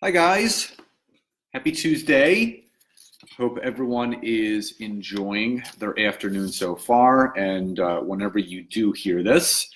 Hi guys, happy Tuesday. Hope everyone is enjoying their afternoon so far, and whenever you do hear this,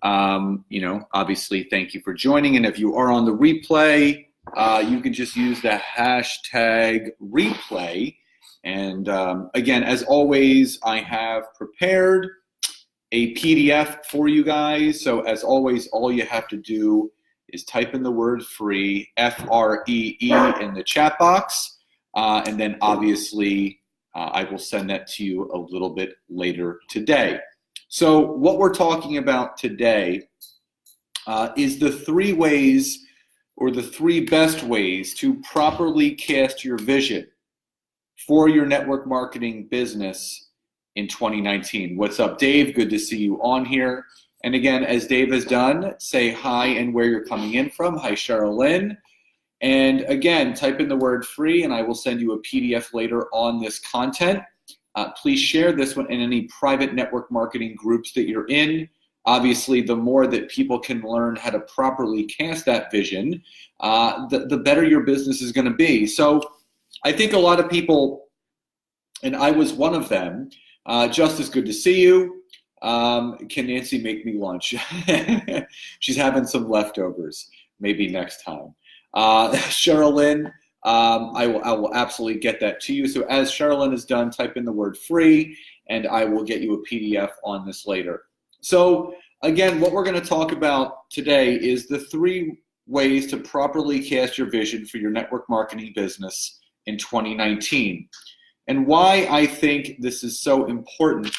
obviously thank you for joining, and if you are on the replay, you can just use the hashtag replay, and again, as always, I have prepared a PDF for you guys, so as always, all you have to do is type in the word free, F-R-E-E, in the chat box, and then obviously I will send that to you a little bit later today. So what we're talking about today is the three ways, or the three best ways, to properly cast your vision for your network marketing business in 2019. What's up, Dave? Good to see you on here. And again, as Dave has done, say hi and where you're coming in from. Hi, Sherilyn. And again, type in the word free and I will send you a PDF later on this content. Please share this one in any private network marketing groups that you're in. Obviously, the more that people can learn how to properly cast that vision, the better your business is going to be. So I think a lot of people, and I was one of them, Justice, good to see you. Can Nancy make me lunch? She's having some leftovers. Maybe next time. Sherilyn, I will absolutely get that to you. So as Sherilyn is done, type in the word free, and I will get you a PDF on this later. So again, what we're going to talk about today is the three ways to properly cast your vision for your network marketing business in 2019. And why I think this is so important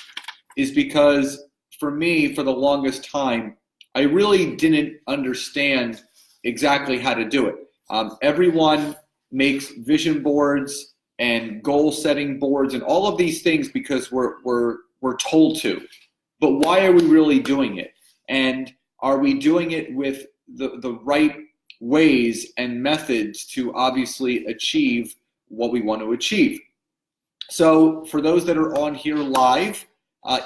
is because for me, for the longest time, I really didn't understand exactly how to do it. Everyone makes vision boards and goal setting boards and all of these things because we're told to. But why are we really doing it? And are we doing it with the right ways and methods to obviously achieve what we want to achieve? So for those that are on here live,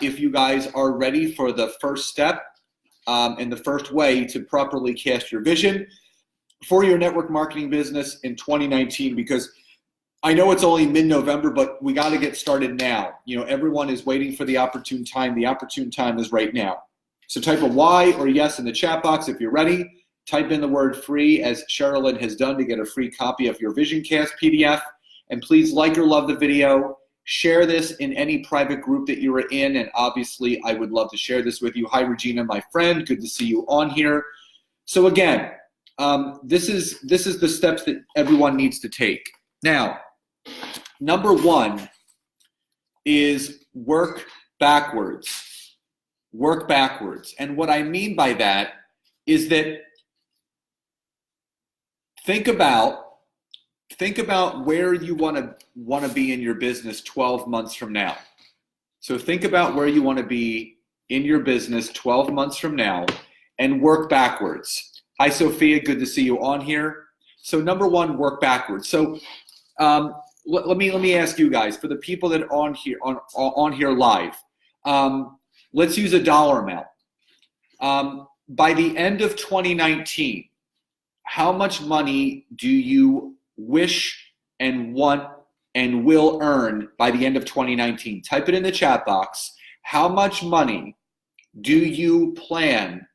if you guys are ready for the first step and the first way to properly cast your vision for your network marketing business in 2019, because I know it's only mid-November, but we got to get started now. You know, everyone is waiting for the opportune time. The opportune time is right now. So type a Y or yes in the chat box if you're ready. Type in the word free, as Sherilyn has done, to get a free copy of your VisionCast PDF. And please like or love the video. Share this in any private group that you are in, and obviously I would love to share this with you. Hi, Regina, my friend. Good to see you on here. So again, this is the steps that everyone needs to take. Now, number one is work backwards. Work backwards. And what I mean by that is that think about where you want to be in your business 12 months from now. So think about where you want to be in your business 12 months from now and work backwards. Hi, Sophia. Good to see you on here. So number one, work backwards. So let me ask you guys, for the people that are on here live, let's use a dollar amount. By the end of 2019, how much money do you wish and want and will earn by the end of 2019? Type it in the chat box. How much money do you plan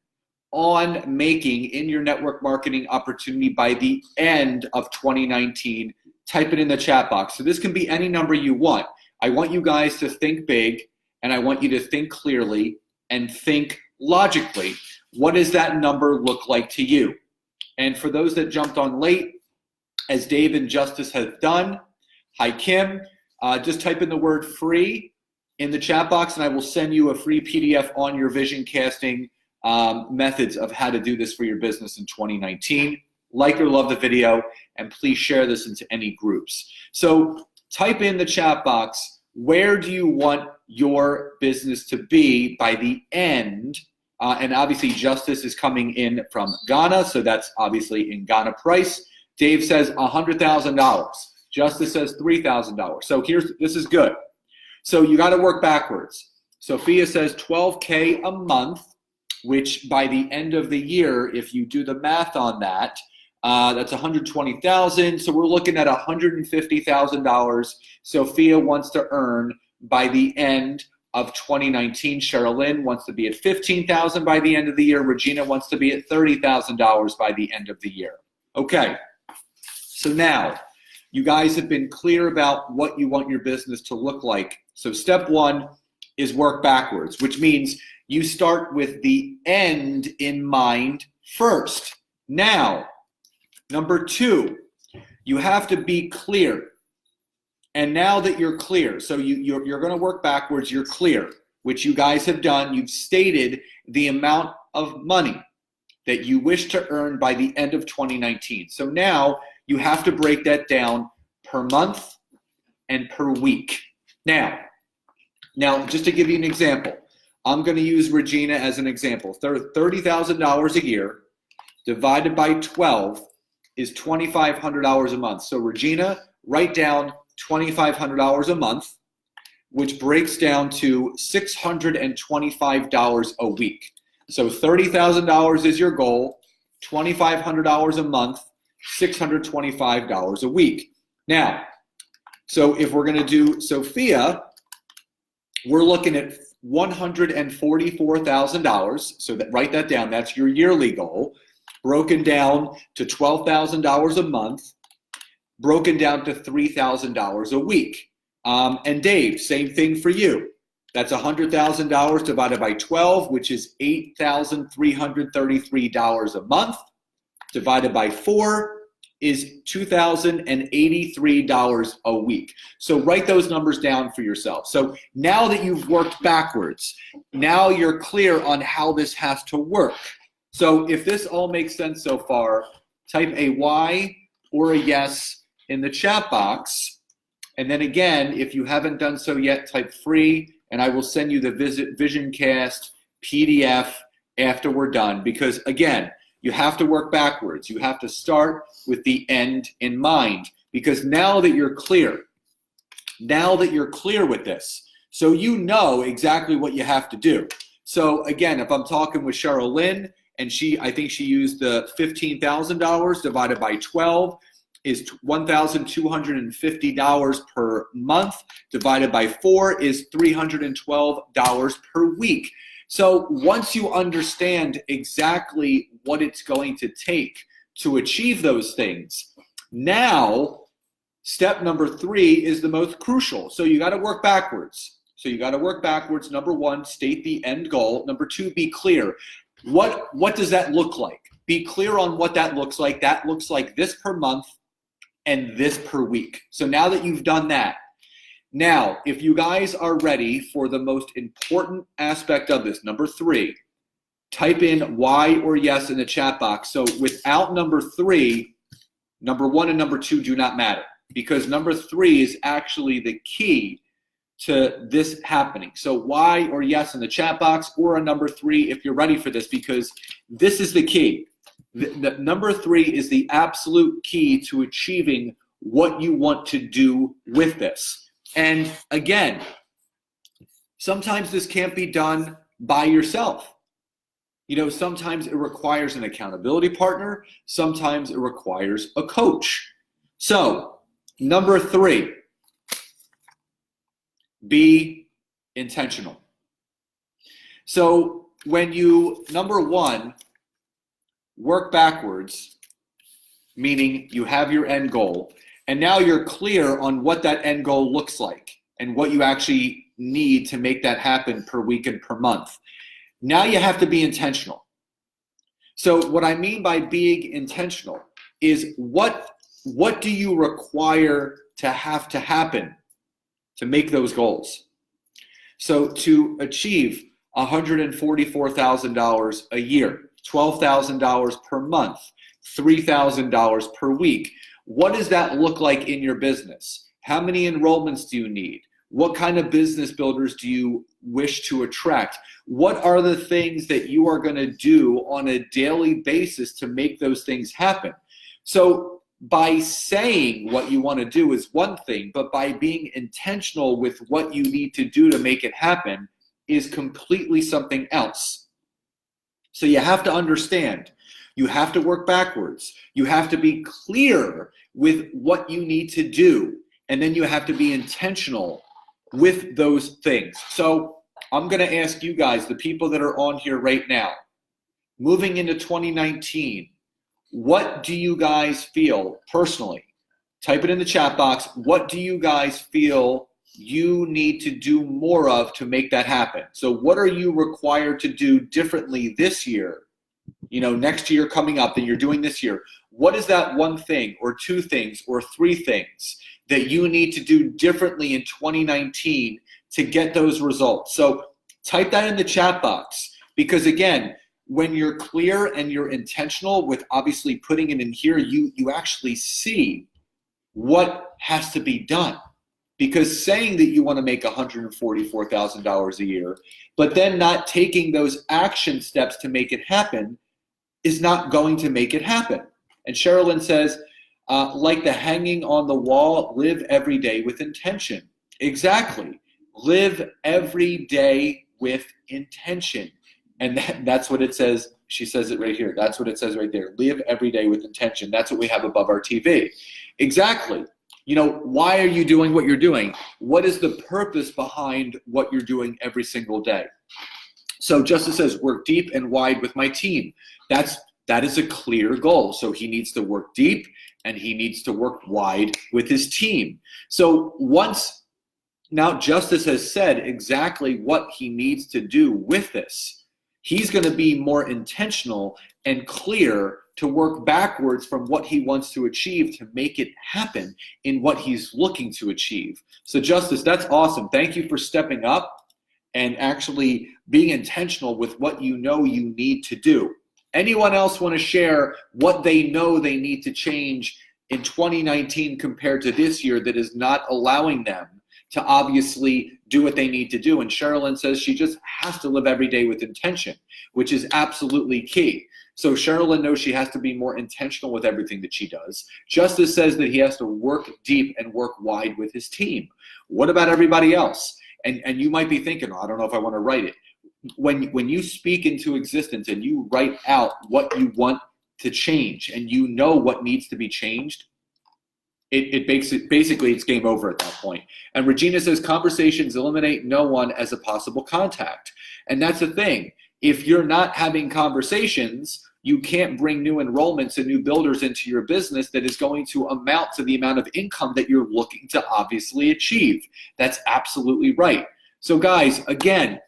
on making in your network marketing opportunity by the end of 2019? Type it in the chat box. So this can be any number you want. I want you guys to think big, and I want you to think clearly and think logically. What does that number look like to you? And for those that jumped on late, as Dave and Justice have done, hi Kim, just type in the word free in the chat box and I will send you a free PDF on your vision casting methods of how to do this for your business in 2019. Like or love the video, and please share this into any groups. So type in the chat box, where do you want your business to be by the end? And obviously Justice is coming in from Ghana, so that's obviously in Ghana price. Dave says $100,000. Justice says $3,000. So this is good. So you got to work backwards. Sophia says $12K a month, which by the end of the year, if you do the math on that, That's $120,000. So we're looking at $150,000 Sophia wants to earn by the end of 2019. Sherilyn wants to be at $15,000 by the end of the year. Regina wants to be at $30,000 by the end of the year. Okay. So now you guys have been clear about what you want your business to look like. So step one is work backwards, which means you start with the end in mind first. Now, number two, you have to be clear. And now that you're clear, so you're going to work backwards, you're clear, which you guys have done. You've stated the amount of money that you wish to earn by the end of 2019. So now you have to break that down per month and per week. Now, just to give you an example, I'm going to use Regina as an example. $30,000 a year divided by 12 is $2,500 a month. So Regina, write down $2,500 a month, which breaks down to $625 a week. So $30,000 is your goal, $2,500 a month, $625 a week. Now, so if we're going to do Sophia, we're looking at $144,000. So write that down. That's your yearly goal, broken down to $12,000 a month, broken down to $3,000 a week. And Dave, same thing for you. That's $100,000 divided by 12, which is $8,333 a month. Divided by 4 is $2,083 a week. So write those numbers down for yourself. So now that you've worked backwards, now you're clear on how this has to work. So if this all makes sense so far, type a Y or a yes in the chat box. And then again, if you haven't done so yet, type free, and I will send you the VisionCast PDF after we're done. Because again, you have to work backwards. You have to start with the end in mind. Because now that you're clear with this, so you know exactly what you have to do. So again, if I'm talking with Sherilyn, and I think she used the $15,000 divided by 12 is $1,250 per month, divided by 4 is $312 per week. So once you understand exactly what it's going to take to achieve those things, now step number 3 is the most crucial. So you got to work backwards. Number 1, state the end goal. Number 2, be clear. What does that look like? Be clear on what that looks like. That looks like this per month and this per week. So now that you've done that, now if you guys are ready for the most important aspect of this, number 3, type in Y or yes in the chat box. So without number 3, number 1 and number 2 do not matter, because number 3 is actually the key to this happening. So Y or yes in the chat box, or a number 3 if you're ready for this, because this is the key. The number 3 is the absolute key to achieving what you want to do with this. And again, sometimes this can't be done by yourself. You know, sometimes it requires an accountability partner. Sometimes it requires a coach. So, number 3, be intentional. So when you, number 1, work backwards, meaning you have your end goal, and now you're clear on what that end goal looks like and what you actually need to make that happen per week and per month. Now you have to be intentional. So what I mean by being intentional is what do you require to have to happen to make those goals? So to achieve $144,000 a year, $12,000 per month, $3,000 per week, what does that look like in your business? How many enrollments do you need? What kind of business builders do you wish to attract? What are the things that you are going to do on a daily basis to make those things happen? So by saying what you want to do is one thing, but by being intentional with what you need to do to make it happen is completely something else. So you have to understand, You have to work backwards. You have to be clear with what you need to do. And then you have to be intentional with those things. So I'm going to ask you guys, the people that are on here right now, moving into 2019, what do you guys feel personally? Type it in the chat box. What do you guys feel you need to do more of to make that happen? So what are you required to do differently this year, next year coming up that you're doing this year? What is that one thing or two things or three things that you need to do differently in 2019 to get those results? So type that in the chat box, because again, when you're clear and you're intentional with obviously putting it in here, you actually see what has to be done. Because saying that you want to make $144,000 a year, but then not taking those action steps to make it happen is not going to make it happen. And Sherilyn says, like the hanging on the wall, live every day with intention. Exactly. Live every day with intention. And that's what it says. She says it right here. That's what it says right there. Live every day with intention. That's what we have above our TV. Exactly. Why are you doing what you're doing? What is the purpose behind what you're doing every single day? So Justice says, work deep and wide with my team. That is a clear goal. So he needs to work deep and he needs to work wide with his team. So now Justice has said exactly what he needs to do with this. He's going to be more intentional and clear to work backwards from what he wants to achieve to make it happen in what he's looking to achieve. So Justice, that's awesome. Thank you for stepping up and actually being intentional with what you know you need to do. Anyone else want to share what they know they need to change in 2019 compared to this year that is not allowing them to obviously do what they need to do? And Sherilyn says she just has to live every day with intention, which is absolutely key. So Sherilyn knows she has to be more intentional with everything that she does. Justice says that he has to work deep and work wide with his team. What about everybody else? And you might be thinking, I don't know if I want to write it. When you speak into existence and you write out what you want to change and you know what needs to be changed, basically it's game over at that point. And Regina says conversations eliminate no one as a possible contact. And that's the thing. If you're not having conversations, you can't bring new enrollments and new builders into your business that is going to amount to the amount of income that you're looking to obviously achieve. That's absolutely right. So guys, again,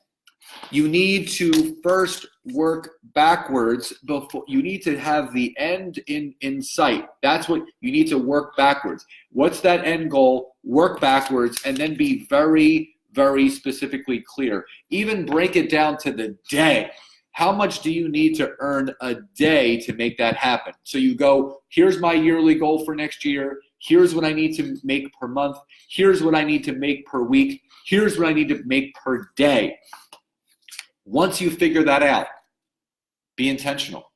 you need to first work backwards before you need to have the end in sight. That's what you need to work backwards. What's that end goal? Work backwards and then be very, very specifically clear. Even break it down to the day. How much do you need to earn a day to make that happen? So you go, here's my yearly goal for next year. Here's what I need to make per month. Here's what I need to make per week. Here's what I need to make per day. Once you figure that out, be intentional.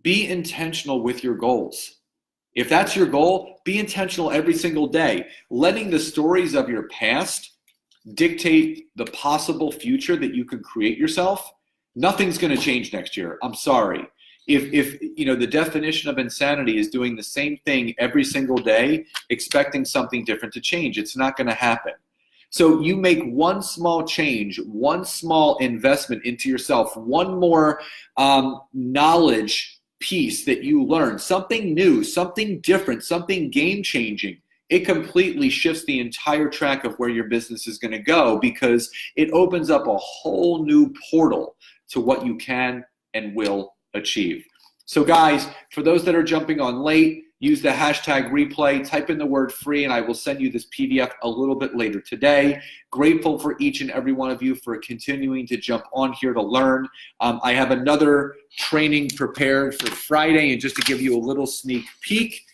Be intentional with your goals. If that's your goal, be intentional every single day. Letting the stories of your past dictate the possible future that you can create yourself, nothing's going to change next year. I'm sorry. If the definition of insanity is doing the same thing every single day, expecting something different to change, it's not going to happen. So you make one small change, one small investment into yourself, one more knowledge piece that you learn, something new, something different, something game-changing. It completely shifts the entire track of where your business is going to go because it opens up a whole new portal to what you can and will achieve. So guys, for those that are jumping on late, use the hashtag replay, type in the word free, and I will send you this PDF a little bit later today. Grateful for each and every one of you for continuing to jump on here to learn. I have another training prepared for Friday, and just to give you a little sneak peek,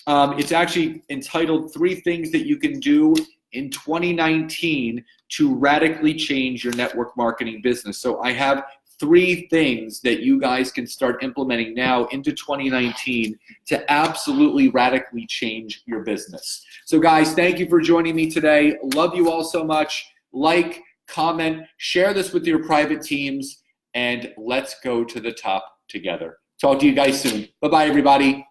it's actually entitled 3 Things That You Can Do in 2019 to Radically Change Your Network Marketing Business. So I have 3 things that you guys can start implementing now into 2019 to absolutely radically change your business. So guys, thank you for joining me today. Love you all so much. Like, comment, share this with your private teams, and let's go to the top together. Talk to you guys soon. Bye-bye, everybody.